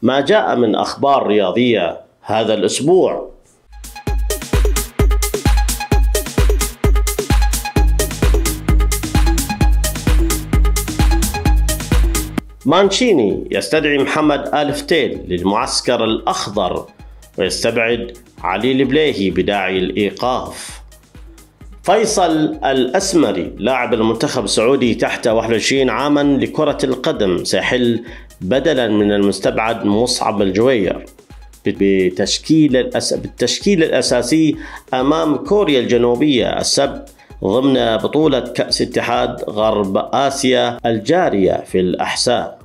ما جاء من أخبار رياضية هذا الأسبوع. مانشيني يستدعي محمد آل فتيل للمعسكر الأخضر ويستبعد علي البليهي بداعي الإيقاف. فيصل الأسمري لاعب المنتخب السعودي تحت 21 عاما لكرة القدم سيحل بدلا من المستبعد مصعب الجوير بالتشكيل الأساسي أمام كوريا الجنوبية السبت ضمن بطولة كأس اتحاد غرب آسيا الجارية في الأحساء.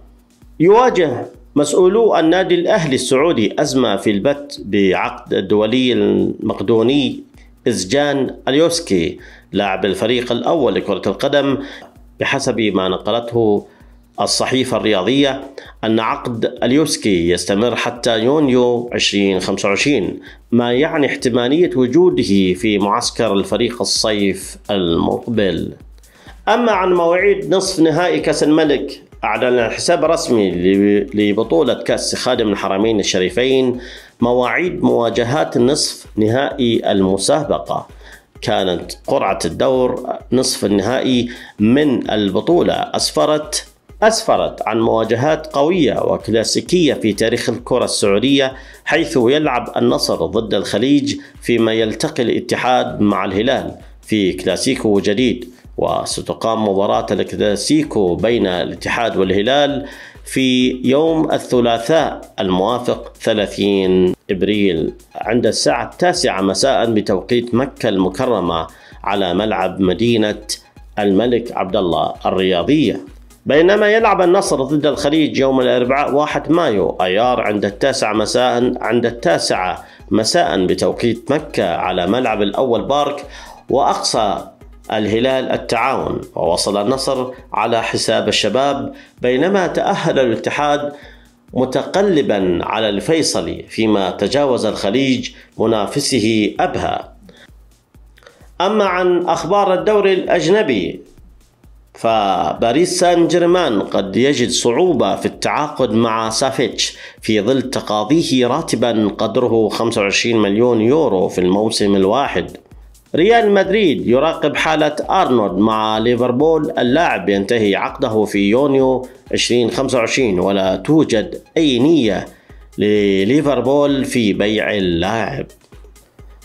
يواجه مسؤولو النادي الأهلي السعودي أزمة في البت بعقد الدولي المقدوني إزجان اليوسكي لاعب الفريق الأول لكرة القدم، بحسب ما نقلته الصحيفة الرياضية أن عقد اليوسكي يستمر حتى يونيو 2025، ما يعني احتمالية وجوده في معسكر الفريق الصيف المقبل. أما عن مواعيد نصف نهائي كأس الملك، أعلن الحساب الرسمي لبطولة كأس خادم الحرمين الشريفين مواعيد مواجهات النصف نهائي المسابقة. كانت قرعة الدور نصف النهائي من البطولة أسفرت عن مواجهات قوية وكلاسيكية في تاريخ الكرة السعودية، حيث يلعب النصر ضد الخليج فيما يلتقي الاتحاد مع الهلال في كلاسيكو جديد، وستقام مباراة الكلاسيكو بين الاتحاد والهلال في يوم الثلاثاء الموافق 30 إبريل عند الساعة 9 مساء بتوقيت مكة المكرمة على ملعب مدينة الملك عبدالله الرياضية. بينما يلعب النصر ضد الخليج يوم الأربعاء 1 مايو أيار عند التاسعة مساء بتوقيت مكة على ملعب الأول بارك، وأقصى الهلال التعاون، ووصل النصر على حساب الشباب، بينما تأهل الاتحاد متقلبا على الفيصلي فيما تجاوز الخليج منافسه أبها. أما عن أخبار الدوري الأجنبي، فباريس سان جيرمان قد يجد صعوبة في التعاقد مع سافيتش في ظل تقاضيه راتبا قدره 25 مليون يورو في الموسم الواحد. ريال مدريد يراقب حالة أرنولد مع ليفربول، اللاعب ينتهي عقده في يونيو 2025 ولا توجد أي نية لليفربول في بيع اللاعب.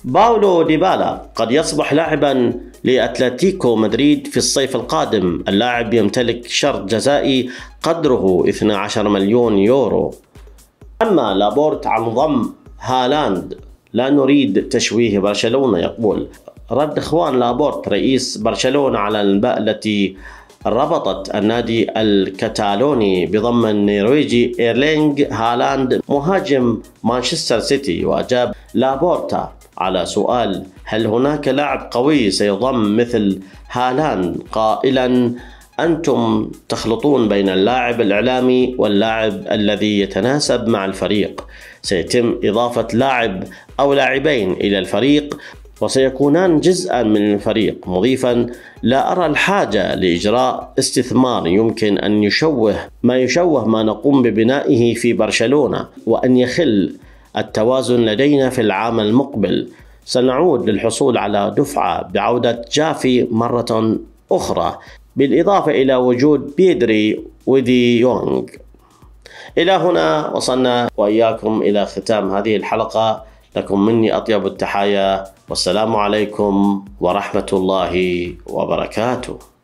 باولو ديبالا قد يصبح لاعبا لأتلتيكو مدريد في الصيف القادم، اللاعب يمتلك شرط جزائي قدره 12 مليون يورو. أما لابورت عن ضم هالاند، لا نريد تشويه برشلونة، يقول رد إخوان لابورت رئيس برشلونة على الأنباء التي ربطت النادي الكتالوني بضم النرويجي إيرلينغ هالاند مهاجم مانشستر سيتي. وأجاب لابورتا على سؤال هل هناك لاعب قوي سيضم مثل هالاند قائلا أنتم تخلطون بين اللاعب الإعلامي واللاعب الذي يتناسب مع الفريق، سيتم إضافة لاعب أو لاعبين إلى الفريق وسيكونان جزءا من الفريق، مضيفا لا أرى الحاجة لإجراء استثمار يمكن أن يشوه ما نقوم ببنائه في برشلونة وأن يخل التوازن لدينا في العام المقبل. سنعود للحصول على دفعة بعودة جافي مرة أخرى، بالإضافة إلى وجود بيدري ودي يونغ. إلى هنا وصلنا وإياكم إلى ختام هذه الحلقة، لكم مني أطيب التحايا، والسلام عليكم ورحمة الله وبركاته.